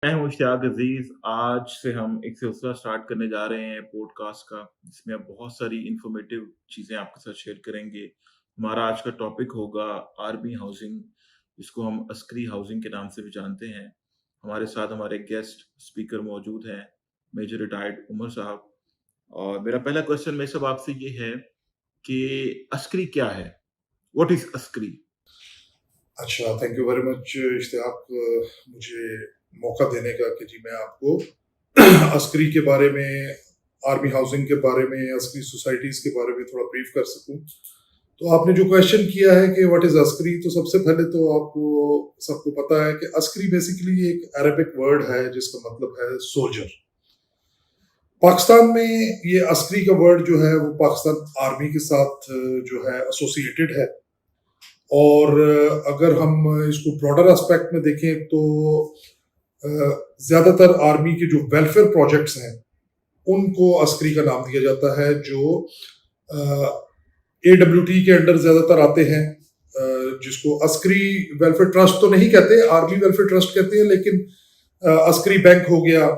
मैं हूँ इश्तियाक अज़ीज़। आज से हम एक सिलसिला स्टार्ट करने जा रहे हैं पॉडकास्ट का, जिसमें अब बहुत सारी इन्फॉर्मेटिव चीज़ें आपके साथ शेयर करेंगे। हमारा आज का टॉपिक होगा आर्मी हाउसिंग, जिसको हम अस्करी हाउसिंग के नाम से भी जानते हैं। हमारे साथ हमारे गेस्ट स्पीकर मौजूद हैं, मेजर रिटायर्ड उमर साहब। और मेरा पहला क्वेश्चन मेरे साहब आपसे ये है कि अस्करी क्या है? What is Askari? अच्छा, thank you very much Ishtiaq मुझे मौका देने का कि जी मैं आपको अस्करी के बारे में, आर्मी हाउसिंग के बारे में, अस्करी सोसाइटीज़ के बारे में थोड़ा ब्रीफ कर सकूँ। तो आपने जो क्वेश्चन किया है कि व्हाट इज़ अस्करी, तो सबसे पहले तो आपको सबको पता है कि अस्करी बेसिकली एक अरबिक वर्ड है जिसका मतलब है सोल्जर। पाकिस्तान में ये अस्करी का वर्ड जो है वो पाकिस्तान आर्मी के साथ जो है एसोसिएटेड है। और अगर हम इसको ब्रॉडर एस्पेक्ट में देखें तो ज़्यादातर आर्मी के जो वेलफेयर प्रोजेक्ट्स हैं उनको अस्करी का नाम दिया जाता है, जो AWT के अंडर ज़्यादातर आते हैं, जिसको अस्करी वेलफेयर ट्रस्ट तो नहीं कहते, आर्मी वेलफेयर ट्रस्ट कहते हैं, लेकिन अस्करी बैंक हो गया,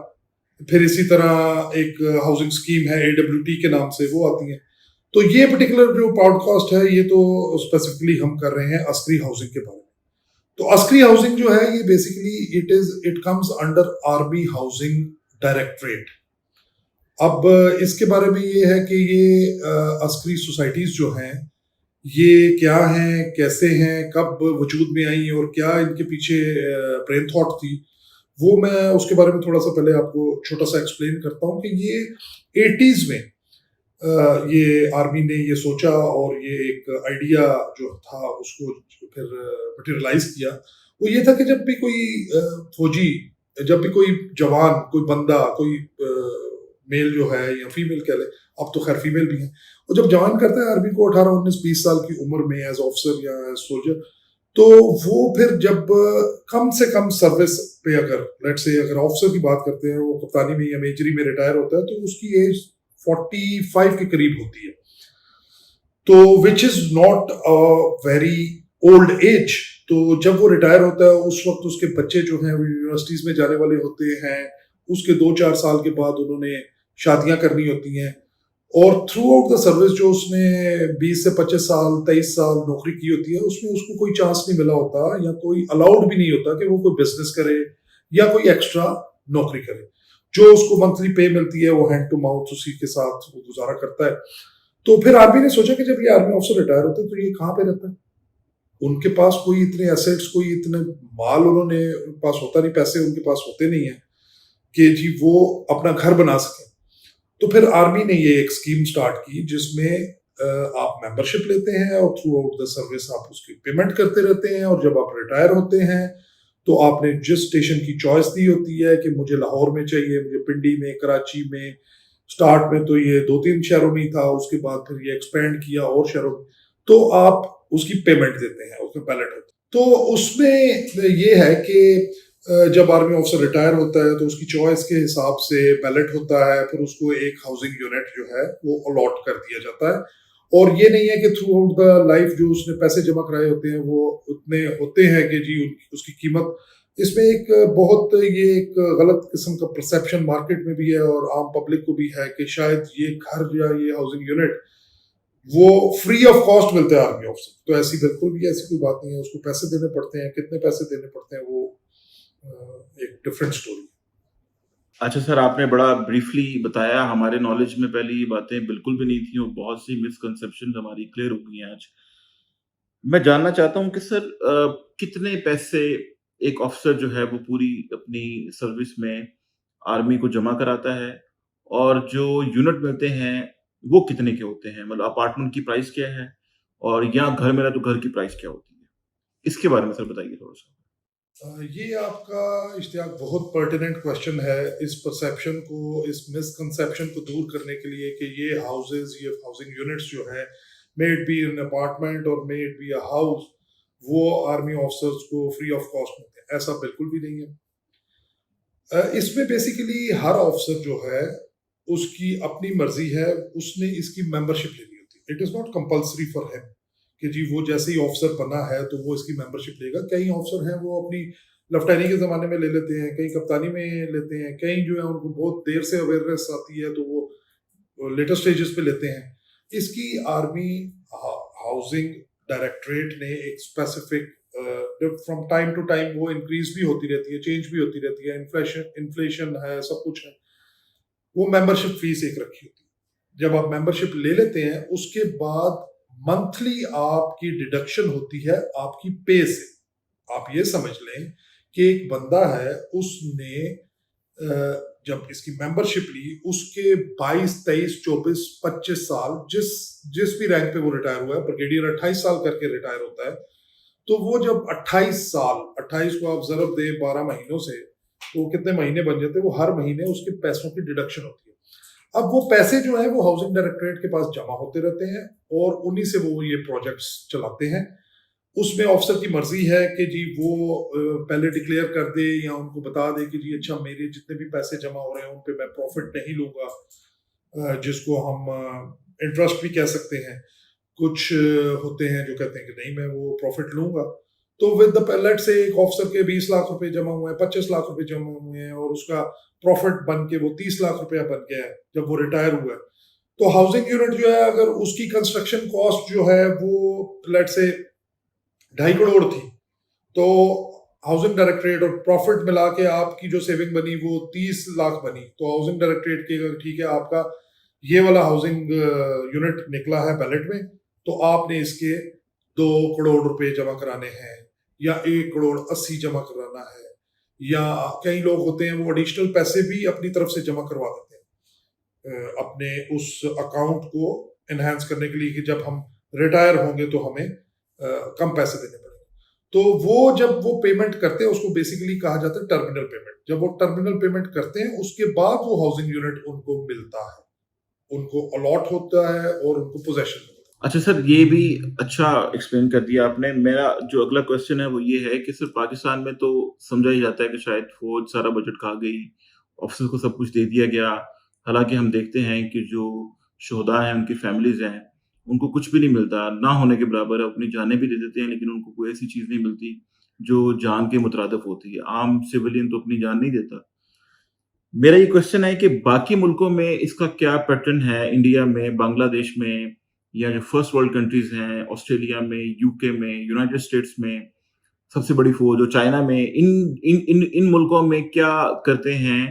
फिर इसी तरह एक हाउसिंग स्कीम है AWT के नाम से, वो आती है। तो ये पर्टिकुलर जो पॉडकास्ट है ये तो स्पेसिफिकली हम कर रहे हैं अस्करी हाउसिंग के बारे में। तो अस्करी हाउसिंग जो है ये basically it comes under army housing directorate. अब इसके बारे में ये है कि ये अस्करी सोसाइटीज जो हैं ये क्या हैं, कैसे हैं, कब वजूद में आई और क्या इनके पीछे ब्रेन थॉट थी, वो मैं उसके बारे में थोड़ा सा पहले आपको छोटा सा एक्सप्लेन करता हूँ कि ये 80s में ये आर्मी ने ये सोचा और ये एक आइडिया जो था उसको फिर मटेरियलाइज किया। वो ये था कि जब भी कोई फौजी, जब भी कोई जवान, कोई बंदा, कोई मेल जो है या फीमेल कह ले, अब तो खैर फीमेल भी है, वो जब ज्वाइन करता है आर्मी को 18 19 20 साल की उम्र में एज ऑफिसर या एज सोल्जर, तो वो फिर जब कम से कम सर्विस पे, अगर लेट से अगर ऑफिसर की बात करते हैं, वो कप्तानी में या मेजरी में रिटायर होता है, तो उसकी एज 45 के करीब होती है। तो which is not a very old age. तो जब वो रिटायर होता है उस वक्त उसके बच्चे जो हैं वो यूनिवर्सिटीज में जाने वाले होते हैं। उसके 2 4 साल के बाद उन्होंने शादियां करनी होती हैं, और थ्रू आउट द सर्विस जो उसने 20 से 25 साल 23 साल नौकरी की होती है, उसमें उसको कोई चांस नहीं मिला होता या कोई अलाउड भी नहीं होता कि वो कोई बिजनेस करे या कोई एक्स्ट्रा नौकरी करे। जो उसको मंथली पे मिलती है वो हैंड टू माउथ उसी के साथ वो गुजारा करता है। तो फिर आर्मी ने सोचा कि जब ये आर्मी ऑफिसर रिटायर होते हैं तो ये कहाँ पे रहता है, उनके पास कोई इतने एसेट्स, कोई इतने माल उन्होंने पास होता नहीं, पैसे उनके पास होते नहीं है कि जी वो अपना घर बना सके। तो फिर आर्मी ने ये एक स्कीम स्टार्ट की जिसमें आप मेंबरशिप लेते हैं और थ्रू आउट द सर्विस आप उसकी पेमेंट करते रहते हैं, और जब आप रिटायर होते हैं तो आपने जिस स्टेशन की चॉइस दी होती है कि मुझे लाहौर में चाहिए, मुझे पिंडी में, कराची में, स्टार्ट में तो ये 2 3 शहरों में ही था, उसके बाद फिर ये एक्सपेंड किया और शहरों में, तो आप उसकी पेमेंट देते हैं, उसमें बैलेट होता है। तो उसमें ये है कि जब आर्मी ऑफिसर रिटायर होता है तो उसकी चॉइस के हिसाब से बैलेट होता है, फिर उसको एक हाउसिंग यूनिट जो है वो अलॉट कर दिया जाता है। और ये नहीं है कि थ्रू आउट द लाइफ जो उसने पैसे जमा कराए होते हैं वो उतने होते हैं कि जी उसकी कीमत, इसमें एक बहुत ये एक गलत किस्म का परसेप्शन मार्केट में भी है और आम पब्लिक को भी है कि शायद ये घर या ये हाउसिंग यूनिट वो फ्री ऑफ कॉस्ट मिलते हैं आर्मी ऑफिसर। तो ऐसी बिल्कुल भी ऐसी कोई बात नहीं है, उसको पैसे देने पड़ते हैं, कितने पैसे देने पड़ते हैं वो एक डिफरेंट स्टोरी। अच्छा सर, आपने बड़ा ब्रीफली बताया। हमारे नॉलेज में पहले ये बातें बिल्कुल भी नहीं थी और बहुत सी मिसकंसेप्शन हमारी क्लियर हो गई हैं आज। मैं जानना चाहता हूँ कि सर कितने पैसे एक ऑफिसर जो है वो पूरी अपनी सर्विस में आर्मी को जमा कराता है, और जो यूनिट मिलते हैं वो कितने के होते हैं? मतलब अपार्टमेंट की प्राइस क्या है, और या घर मेरा तो घर की प्राइस क्या होती है? इसके बारे में सर बताइए थोड़ा-सा। ये आपका इश्तियाक बहुत पर्टिनेंट क्वेश्चन है। इस परसेप्शन को, इस मिसकंसेप्शन को दूर करने के लिए कि ये हाउसेज, ये हाउसिंग यूनिट्स जो है, may it be an apartment और may it be a house, वो आर्मी ऑफिसर्स को फ्री ऑफ कॉस्ट मिलते हैं, ऐसा बिल्कुल भी नहीं है। इसमें बेसिकली हर ऑफिसर जो है उसकी अपनी मर्जी है, उसने इसकी मेंबरशिप लेनी होती है। It is not compulsory for him कि जी वो जैसे ही ऑफिसर बना है तो वो इसकी मेंबरशिप लेगा। कई ऑफिसर हैं वो अपनी लेफ्टिनेंट के ज़माने में ले लेते हैं, कहीं कप्तानी में लेते हैं, कहीं जो है उनको बहुत देर से अवेयरनेस आती है तो वो लेटर स्टेजेस पे लेते हैं। इसकी आर्मी हाउसिंग डायरेक्टरेट ने एक specific from time to time वो इंक्रीज भी होती रहती है, चेंज भी होती रहती है, इन्फ्लेशन है, सब कुछ है। वो मेंबरशिप फीस एक रखी होती है। जब आप मेंबरशिप ले लेते हैं उसके बाद मंथली आपकी डिडक्शन होती है आपकी पे से। आप ये समझ लें कि एक बंदा है, उसने जब इसकी मेंबरशिप ली उसके 22, 23, 24, 25 साल जिस जिस भी रैंक पे वो रिटायर हुआ है, ब्रिगेडियर 28 साल करके रिटायर होता है, तो वो जब 28 साल, 28 को आप जरब दे 12 महीनों से, तो कितने महीने बन जाते हैं, वो हर महीने उसके पैसों की डिडक्शन होती है। अब वो पैसे जो है वो हाउसिंग डायरेक्टरेट के पास जमा होते रहते हैं और उन्हीं से वो ये प्रोजेक्ट्स चलाते हैं। उसमें ऑफिसर की मर्जी है कि जी वो पहले डिक्लेयर कर दे या उनको बता दे कि जी अच्छा मेरे जितने भी पैसे जमा हो रहे हैं उन पे मैं प्रॉफिट नहीं लूंगा, जिसको हम इंटरेस्ट भी कह सकते हैं। कुछ होते हैं जो कहते हैं कि नहीं मैं वो प्रॉफिट लूंगा। तो विद द लेट से एक ऑफिसर के 20 लाख रुपए जमा हुए हैं, 25 लाख रुपए जमा हुए हैं और उसका प्रॉफिट बन के वो 30 लाख रुपया बन गया है जब वो रिटायर हुआ है, तो हाउसिंग यूनिट जो है अगर उसकी कंस्ट्रक्शन कॉस्ट जो है वो लेट से 2.5 करोड़ थी, तो हाउसिंग डायरेक्टरेट और प्रॉफिट मिला के आपकी जो सेविंग बनी वो 30 लाख बनी, तो हाउसिंग डायरेक्टरेट की ठीक है आपका ये वाला हाउसिंग यूनिट निकला है बैलेट में, तो आपने इसके 2 करोड़ रुपए जमा कराने हैं या 1 करोड़ 80 जमा कराना है, या कई लोग होते हैं वो एडिशनल पैसे भी अपनी तरफ से जमा करवा देते हैं अपने उस अकाउंट को एनहांस करने के लिए कि जब हम रिटायर होंगे तो हमें कम पैसे देने पड़ेंगे। तो वो जब वो पेमेंट करते हैं उसको बेसिकली कहा जाता है टर्मिनल पेमेंट। जब वो टर्मिनल पेमेंट करते हैं उसके बाद वो हाउसिंग यूनिट उनको मिलता है, उनको अलॉट होता है और उनको पोजेशन होता है। अच्छा सर, ये भी अच्छा एक्सप्लेन कर दिया आपने। मेरा जो अगला क्वेश्चन है वो ये है कि सर पाकिस्तान में तो समझा ही जाता है कि शायद फौज सारा बजट खा गई, ऑफिसर्स को सब कुछ दे दिया गया। हालांकि हम देखते हैं कि जो शोहदा हैं उनकी फैमिलीज हैं उनको कुछ भी नहीं मिलता, ना होने के बराबर है, अपनी जानें भी दे देते हैं लेकिन उनको कोई ऐसी चीज नहीं मिलती जो जान के मुतरादिफ होती है। आम सिविलियन तो अपनी जान नहीं देता। मेरा ये क्वेश्चन है कि बाकी मुल्कों में इसका क्या पैटर्न है, इंडिया में, बांग्लादेश में, या जो फर्स्ट वर्ल्ड कंट्रीज हैं, ऑस्ट्रेलिया में, यूके में, यूनाइटेड स्टेट्स में सबसे बड़ी फौज, और चाइना में, इन इन इन इन मुल्कों में क्या करते हैं?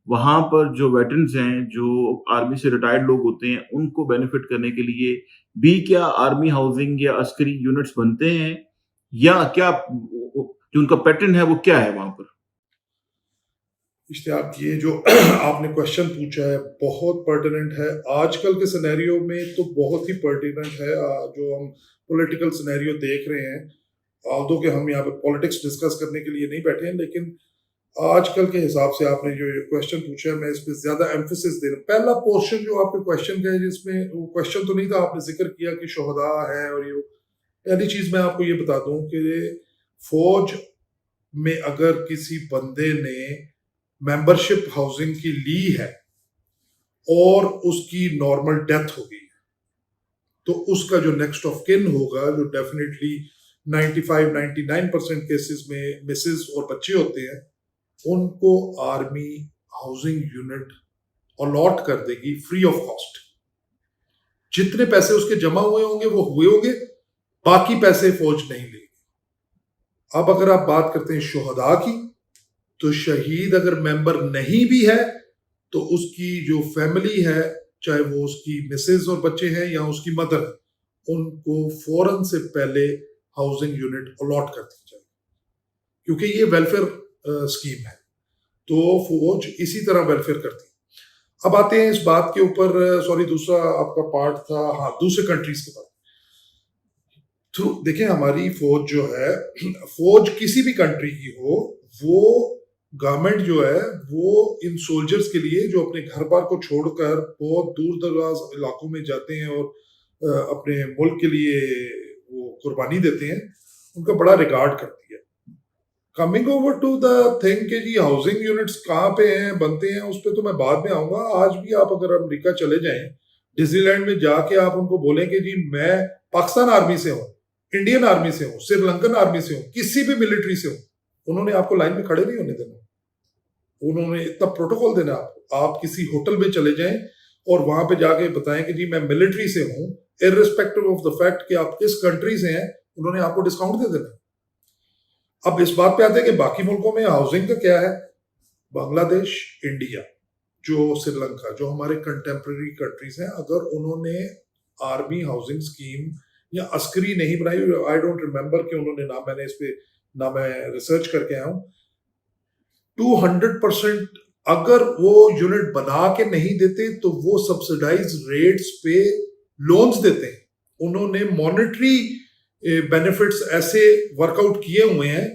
वहां पर जो वेटरन्स हैं, जो आर्मी से रिटायर्ड लोग होते हैं, उनको बेनिफिट करने के लिए भी क्या आर्मी हाउसिंग या अस्करी यूनिट्स बनते हैं, या क्या जो उनका पैटर्न है वो क्या है वहां पर? इश्तियाक, ये जो आपने क्वेश्चन पूछा है बहुत पर्टिनेंट है आजकल के सिनेरियो में, तो बहुत ही पर्टिनेंट है। जो हम पॉलिटिकल सिनेरियो देख रहे हैं, although कि हम यहाँ पे पॉलिटिक्स डिस्कस करने के लिए नहीं बैठे हैं, लेकिन आजकल के हिसाब से आपने जो ये क्वेश्चन पूछा है मैं इस पर ज्यादा एम्फोसिस दे रहा हूँ। पहला पोर्शन जो आपके क्वेश्चन का है, जिसमें वो क्वेश्चन तो नहीं था, आपने जिक्र किया कि शोहदा है और ये, पहली चीज मैं आपको ये बता दूं कि फौज में अगर किसी बंदे ने मेंबरशिप हाउसिंग की ली है और उसकी नॉर्मल डेथ हो गई, तो उसका जो नेक्स्ट ऑफ किन होगा, जो डेफिनेटली 95-99% केसेस में मिसेस और बच्चे होते हैं, उनको आर्मी हाउसिंग यूनिट अलॉट कर देगी फ्री ऑफ कॉस्ट। जितने पैसे उसके जमा हुए होंगे वो हुए होंगे, बाकी पैसे फौज नहीं लेगी। अब अगर आप बात करते हैं शोहदा की, तो शहीद अगर मेंबर नहीं भी है तो उसकी जो फैमिली है, चाहे वो उसकी मिसेज और बच्चे हैं या उसकी मदर है, उनको फौरन से पहले हाउसिंग यूनिट अलॉट कर दी जाए, क्योंकि ये वेलफेयर स्कीम है, तो फौज इसी तरह वेलफेयर करती है। अब आते हैं इस बात के ऊपर, सॉरी दूसरा आपका पार्ट था, हाँ दूसरे कंट्रीज के बारे में। तो देखिए हमारी फौज जो है, फौज किसी भी कंट्री की हो, वो गवर्नमेंट जो है वो इन सोल्जर्स के लिए जो अपने घर बार को छोड़कर बहुत दूर दराज इलाकों में जाते हैं और अपने मुल्क के लिए वो कुर्बानी देते हैं, उनका बड़ा रिगार्ड करती है। Coming over to the thing कि जी हाउसिंग यूनिट्स कहाँ पे हैं, बनते हैं, उस पर तो मैं बाद में आऊंगा। आज भी आप अगर अमेरिका चले जाएं, डिज्नीलैंड में जाके आप उनको बोलें कि जी मैं पाकिस्तान आर्मी से हूँ, इंडियन आर्मी से हूँ, श्रीलंकन आर्मी से हूँ, किसी भी मिलिट्री से हूँ, उन्होंने आपको लाइन में खड़े नहीं होने देना, उन्होंने इतना प्रोटोकॉल देना आपको। आप किसी होटल में चले जाएं और वहां पे जाके बताएं कि जी मैं मिलिट्री से हूं, इररिस्पेक्टिव ऑफ द फैक्ट कि आप किस कंट्री से हैं, उन्होंने आपको डिस्काउंट दे देना। अब इस बात पे आते हैं कि बाकी मुल्कों में हाउसिंग का क्या है। बांग्लादेश, इंडिया, जो श्रीलंका, जो हमारे कंटेम्प्रेरी कंट्रीज हैं, अगर उन्होंने आर्मी हाउसिंग स्कीम या अस्करी नहीं बनाई, आई डोंट रिमेम्बर कि उन्होंने ना, मैंने इस पे ना मैं रिसर्च करके आया हूं, 200% अगर वो यूनिट बना के नहीं देते तो वो सब्सिडाइज रेट्स पे लोन्स देते हैं। उन्होंने मॉनेटरी बेनिफिट्स ऐसे वर्कआउट किए हुए हैं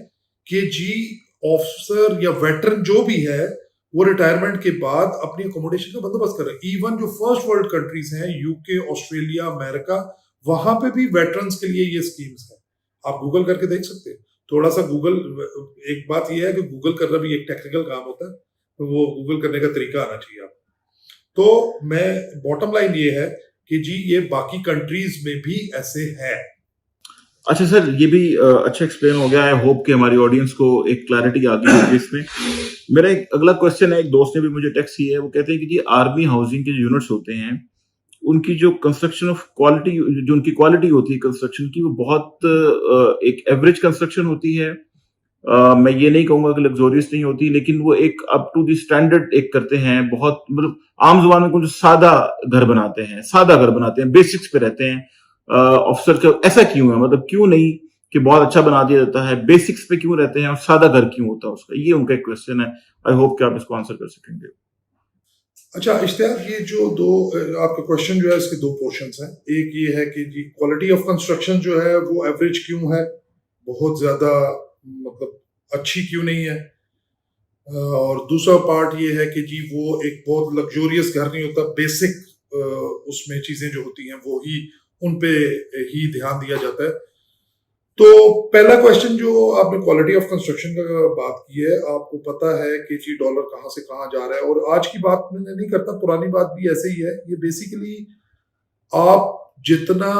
कि जी ऑफिसर या वेटरन जो भी है वो रिटायरमेंट के बाद अपनी अकोमोडेशन का बंदोबस्त कर रहे हैं। इवन जो फर्स्ट वर्ल्ड कंट्रीज हैं, यूके, ऑस्ट्रेलिया, अमेरिका, वहां पे भी वेटरन्स के लिए ये स्कीम्स है। आप गूगल करके देख सकते हैं। थोड़ा सा गूगल, एक बात यह है कि गूगल करना भी एक टेक्निकल काम होता है, तो वो गूगल करने का तरीका आना चाहिए आपको। तो मैं, बॉटम लाइन ये है कि जी ये बाकी कंट्रीज में भी ऐसे है। अच्छा सर, ये भी अच्छा एक्सप्लेन हो गया। आई होप कि हमारी ऑडियंस को एक क्लैरिटी आ गई होगी इसमें। मेरा एक अगला क्वेश्चन है, एक दोस्त ने भी मुझे टेक्स्ट किया है, वो कहते हैं कि जी आर्मी हाउसिंग के जो यूनिट्स होते हैं उनकी जो कंस्ट्रक्शन ऑफ क्वालिटी, जो उनकी क्वालिटी होती है कंस्ट्रक्शन की, वो बहुत एक एवरेज कंस्ट्रक्शन होती है। मैं ये नहीं कहूंगा कि लग्जोरियस नहीं होती, लेकिन वो एक अप टू द स्टैंडर्ड एक करते हैं, बहुत मतलब आम जुबान में कुछ सादा घर बनाते हैं, सादा घर बनाते हैं, बेसिक्स पे रहते हैं। ऑफिसर का ऐसा क्यों है, मतलब क्यों नहीं कि बहुत अच्छा बना दिया जाता है, बेसिक्स पे क्यों रहते हैं और सादा घर क्यों होता है उसका, ये उनका एक क्वेश्चन है। आई होप कि आप इसको आंसर कर सकेंगे। अच्छा इश्तियाक, ये जो दो आपका क्वेश्चन जो है इसके दो पोर्शंस हैं। एक ये है कि जी क्वालिटी ऑफ कंस्ट्रक्शन जो है वो एवरेज क्यों है, बहुत ज्यादा मतलब अच्छी क्यों नहीं है, और दूसरा पार्ट ये है कि जी वो एक बहुत लग्जोरियस घर नहीं होता, बेसिक उसमें चीजें जो होती हैं वो ही, उन पे ही ध्यान दिया जाता है। तो पहला क्वेश्चन जो आपने क्वालिटी ऑफ कंस्ट्रक्शन का बात की है, आपको पता है कि जी डॉलर कहाँ से कहाँ जा रहा है, और आज की बात मैं नहीं करता, पुरानी बात भी ऐसे ही है। ये बेसिकली आप जितना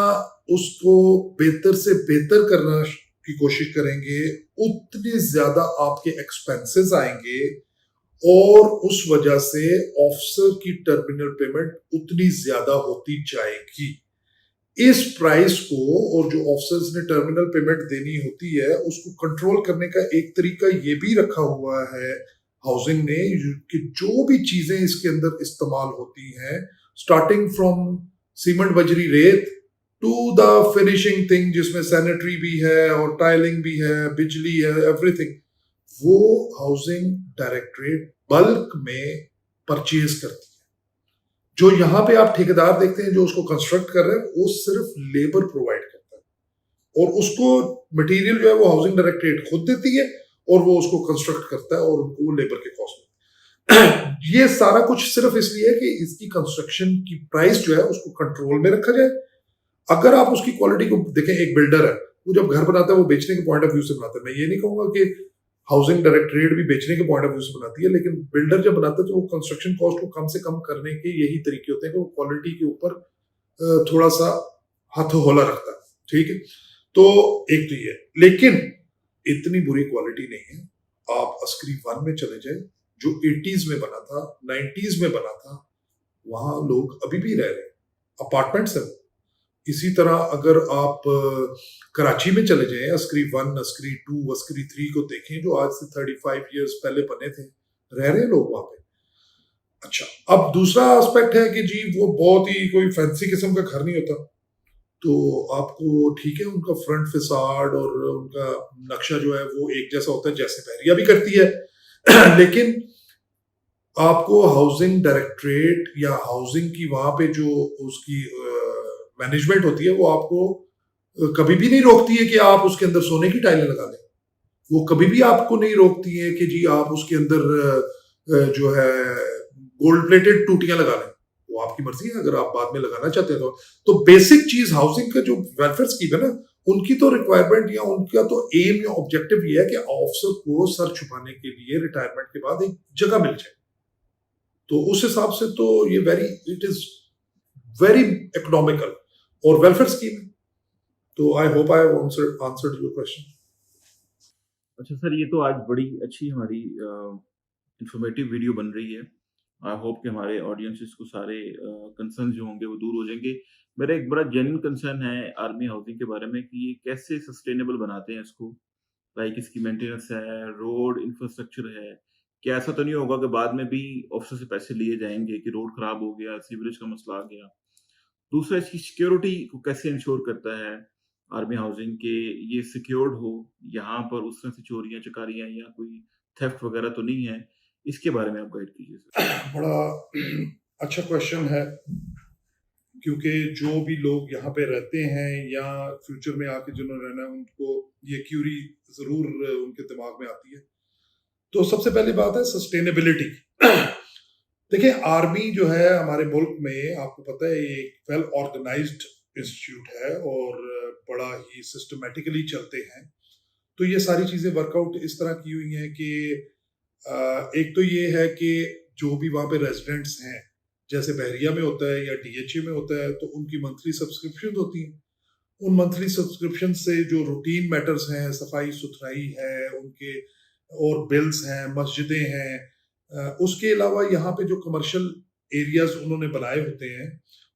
उसको बेहतर से बेहतर करना की कोशिश करेंगे, उतने ज्यादा आपके एक्सपेंसेस आएंगे, और उस वजह से ऑफिसर की टर्मिनल पेमेंट उतनी ज्यादा होती जाएगी। इस प्राइस को, और जो ऑफिसर्स ने टर्मिनल पेमेंट देनी होती है, उसको कंट्रोल करने का एक तरीका ये भी रखा हुआ है हाउसिंग ने कि जो भी चीजें इसके अंदर इस्तेमाल होती हैं, स्टार्टिंग फ्रॉम सीमेंट, बजरी, रेत टू द फिनिशिंग थिंग जिसमें सैनिटरी भी है और टाइलिंग भी है, बिजली है, एवरीथिंग, वो हाउसिंग डायरेक्टरेट बल्क में परचेज करती है। जो यहाँ पे आप ठेकेदार देखते हैं जो उसको कंस्ट्रक्ट कर रहे हैं, वो सिर्फ लेबर प्रोवाइड करता है, और उसको मटेरियल जो है वो हाउसिंग डायरेक्टरेट खुद देती है, और वो उसको कंस्ट्रक्ट करता है, और उनको वो लेबर के कॉस्ट में ये सारा कुछ सिर्फ इसलिए है कि इसकी कंस्ट्रक्शन की प्राइस जो है उसको कंट्रोल में रखा जाए। अगर आप उसकी क्वालिटी को देखें, एक बिल्डर है, वो जब घर बनाता है वो बेचने के पॉइंट ऑफ व्यू से बनाता है। मैं ये नहीं कहूंगा कि हाउसिंग डायरेक्टरेट भी बेचने के पॉइंट ऑफ व्यू से बनाती है, लेकिन बिल्डर जब बनाता है तो वो कंस्ट्रक्शन कॉस्ट को कम से कम करने के यही तरीके होते हैं कि वो क्वालिटी के ऊपर थोड़ा सा हाथ होला रखता है। ठीक है, तो एक तो ये, लेकिन इतनी बुरी क्वालिटी नहीं है। आप अस्करी 1 में चले जाए, जो 80s में बना था, 90s में बना था, वहां लोग अभी भी रह रहे हैं, अपार्टमेंट्स है। इसी तरह अगर आप कराची में चले जाएं, अस्करी 1, अस्करी 2, अस्करी 3 को देखें, जो आज से 35 इयर्स पहले बने थे, रह रहे लोग वहां पे। अच्छा, अब दूसरा एस्पेक्ट है कि जी वो बहुत ही कोई फैंसी किस्म का घर नहीं होता, तो आपको ठीक है उनका फ्रंट फिसाड और उनका नक्शा जो है वो एक जैसा होता है, जैसे बहरिया भी करती है लेकिन आपको हाउसिंग डायरेक्टरेट या हाउसिंग की वहां पे जो उसकी मैनेजमेंट होती है, वो आपको कभी भी नहीं रोकती है कि आप उसके अंदर सोने की टाइलें लगा दें। वो कभी भी आपको नहीं रोकती है कि जी आप उसके अंदर जो है गोल्ड प्लेटेड टूटियां लगा लें। वो आपकी मर्जी है, अगर आप बाद में लगाना चाहते हैं तो बेसिक चीज हाउसिंग का जो वेलफेयर स्कीम है ना, उनकी तो रिक्वायरमेंट या उनका तो एम या ऑब्जेक्टिव ये है कि ऑफिसर को सर छुपाने के लिए रिटायरमेंट के बाद एक जगह मिल जाए। तो उस हिसाब से तो ये इट इज वेरी इकोनॉमिकल और वेलफेयर स्कीम है। तो I hope I have answered your question. अच्छा सर, ये तो आज बड़ी अच्छी हमारी इन्फॉर्मेटिव वीडियो बन रही है। आई होप कि हमारे ऑडियंसेस को सारे कंसर्न जो होंगे वो दूर हो जाएँगे। मेरा एक बड़ा जेन्युइन कंसर्न है आर्मी हाउसिंग के बारे में कि ये कैसे सस्टेनेबल बनाते हैं इसको? लाइक इसकी मेंटेनेंस है, रोड इंफ्रास्ट्रक्चर है। क्या ऐसा तो नहीं होगा कि बाद में भी ऑफिसर से पैसे लिए जाएँगे कि रोड खराब हो गया, सीवरेज का मसला आ गया? दूसरा इसकी सिक्योरिटी को कैसे इंश्योर करता है आर्मी हाउसिंग के ये सिक्योर्ड हो, यहाँ पर उस तरह से चोरियाँ चकारियाँ या कोई थेफ्ट वगैरह तो नहीं है? इसके बारे में आप गाइड कीजिए सर। बड़ा अच्छा क्वेश्चन है, क्योंकि जो भी लोग यहाँ पे रहते हैं या फ्यूचर में आके जिन्होंने रहना है, उनको ये क्यूरी जरूर उनके दिमाग में आती है। तो सबसे पहली बात है सस्टेनेबिलिटी। देखिए, आर्मी जो है हमारे मुल्क में, आपको पता है, ये एक वेल ऑर्गेनाइज्ड इंस्टीट्यूट है और बड़ा ही सिस्टमेटिकली चलते हैं। तो ये सारी चीजें वर्कआउट इस तरह की हुई हैं कि एक तो ये है कि जो भी वहाँ पे रेजिडेंट्स हैं, जैसे बहरिया में होता है या डीएचए में होता है, तो उनकी मंथली सब्सक्रिप्शन होती हैं। उन मंथली सब्सक्रिप्शन से जो रूटीन मैटर्स हैं, सफाई सुथराई है उनके, और बिल्स हैं, मस्जिदें हैं, उसके अलावा यहाँ पे जो कमर्शियल एरियाज उन्होंने बनाए होते हैं,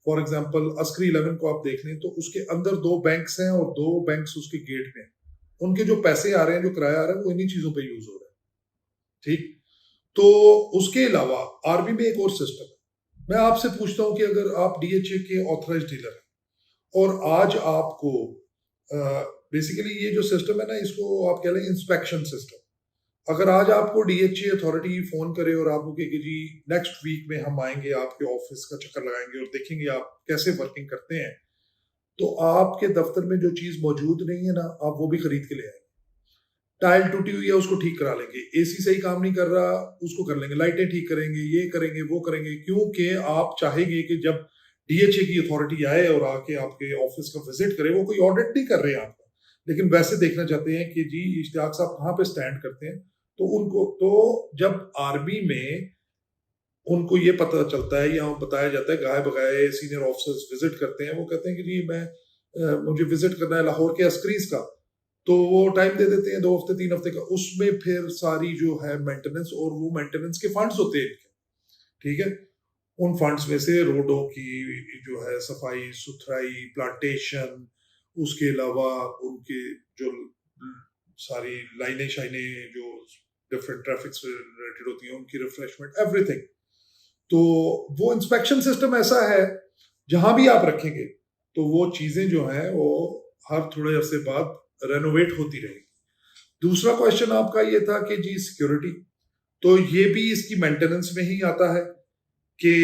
फॉर एग्जांपल अस्करी 11 को आप देख लें तो उसके अंदर 2 बैंक्स हैं और 2 बैंक्स उसके गेट में हैं। उनके जो पैसे आ रहे हैं, जो किराया आ रहा है, वो इन्हीं चीजों पे यूज हो रहा है। ठीक। तो उसके अलावा आर्मी में एक और सिस्टम है। मैं आपसे पूछता हूं कि अगर आप डीएचए के ऑथराइज डीलर हैं और आज आपको बेसिकली ये जो सिस्टम है ना, इसको आप कह लें इंस्पेक्शन सिस्टम। अगर आज आपको डीएचए अथॉरिटी फोन करे और आपको कहे कि जी नेक्स्ट वीक में हम आएंगे, आपके ऑफिस का चक्कर लगाएंगे और देखेंगे आप कैसे वर्किंग करते हैं, तो आपके दफ्तर में जो चीज मौजूद नहीं है ना, आप वो भी खरीद के ले आएंगे। टाइल टूटी हुई है, उसको ठीक करा लेंगे। एसी सही काम नहीं कर रहा, उसको कर लेंगे। लाइटें ठीक करेंगे, ये करेंगे, वो करेंगे, क्योंकि आप चाहेंगे कि जब डीएचए की अथॉरिटी आए और आके आपके ऑफिस का विजिट करे, वो कोई ऑडिट नहीं कर रहे हैं आपका, लेकिन वैसे देखना चाहते हैं कि जी इश्तियाक साहब कहाँ पे स्टैंड करते हैं। तो उनको, तो जब आर्मी में उनको ये पता चलता है या बताया जाता है, गाय बगाए सीनियर ऑफिसर्स विजिट करते हैं, वो कहते हैं कि जी मैं मुझे विजिट करना है लाहौर के अस्करीज का, तो वो टाइम दे देते हैं 2 हफ्ते 3 हफ्ते का। उसमें फिर सारी जो है मेंटेनेंस, और वो मेंटेनेंस के फंड्स होते हैं इनके, ठीक है। उन फंड्स में से रोडों की जो है सफाई सुथराई, प्लांटेशन, उसके अलावा उनके जो सारी लाइनें शाइनें जो डिफरेंट ट्रैफिक से रिलेटेड होती हैं, उनकी रिफ्रेशमेंट, एवरीथिंग। तो वो इंस्पेक्शन सिस्टम ऐसा है, जहां भी आप रखेंगे तो वो चीजें जो हैं वो हर थोड़े अरसे बाद रेनोवेट होती रहेगी। दूसरा क्वेश्चन आपका ये था कि जी सिक्योरिटी, तो ये भी इसकी मेंटेनेंस में ही आता है कि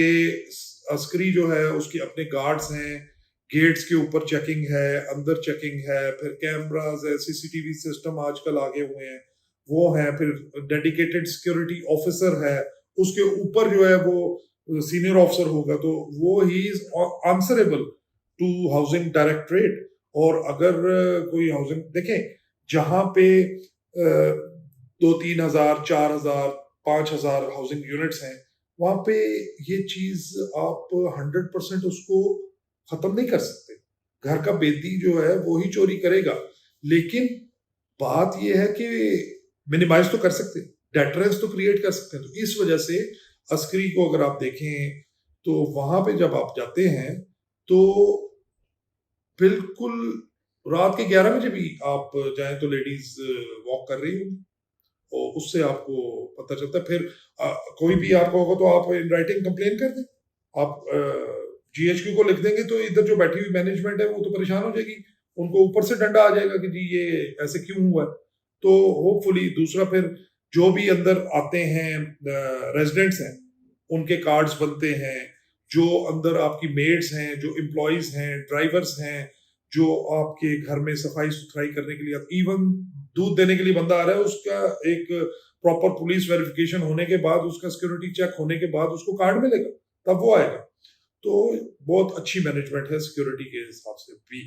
अस्करी जो है उसके अपने गार्ड्स हैं, गेट्स के ऊपर चेकिंग है, अंदर चेकिंग है, फिर कैमरास है, सीसीटीवी सिस्टम आजकल आगे हुए हैं, वो है, फिर डेडिकेटेड सिक्योरिटी ऑफिसर है, उसके ऊपर जो है वो सीनियर ऑफिसर होगा, तो वो ही is answerable to housing directorate. और अगर कोई हाउसिंग देखें जहां पे 2-3 हजार 4 हजार 5 हजार हाउसिंग यूनिट्स हैं, वहां पे ये चीज आप 100% उसको खत्म नहीं कर सकते। घर का बेदी जो है वो ही चोरी करेगा, लेकिन बात यह है कि मिनिमाइज तो कर सकते हैं, डेटरेंस तो क्रिएट कर सकते हैं। तो इस वजह से अस्करी को अगर आप देखें तो वहां पे जब आप जाते हैं तो बिल्कुल रात के 11 बजे भी आप जाएं तो लेडीज वॉक कर रही होंगी, और उससे आपको पता चलता है। फिर कोई भी आपको होगा तो आप इन राइटिंग कंप्लेन कर दें, आप जीएचक्यू को लिख देंगे, तो इधर जो बैठी हुई मैनेजमेंट है वो तो परेशान हो जाएगी, उनको ऊपर से डंडा आ जाएगा कि जी ये ऐसे क्यों हुआ है। तो होपफुली दूसरा, फिर जो भी अंदर आते हैं रेजिडेंट्स हैं, उनके कार्ड्स बनते हैं, जो अंदर आपकी मेड्स हैं, जो एम्प्लॉयज हैं, ड्राइवर्स हैं, जो आपके घर में सफाई सुथराई करने के लिए, इवन दूध देने के लिए बंदा आ रहा है, उसका एक प्रॉपर पुलिस वेरिफिकेशन होने के बाद, उसका सिक्योरिटी चेक होने के बाद उसको कार्ड मिलेगा, तब वो आएगा। तो बहुत अच्छी मैनेजमेंट है सिक्योरिटी के हिसाब से भी।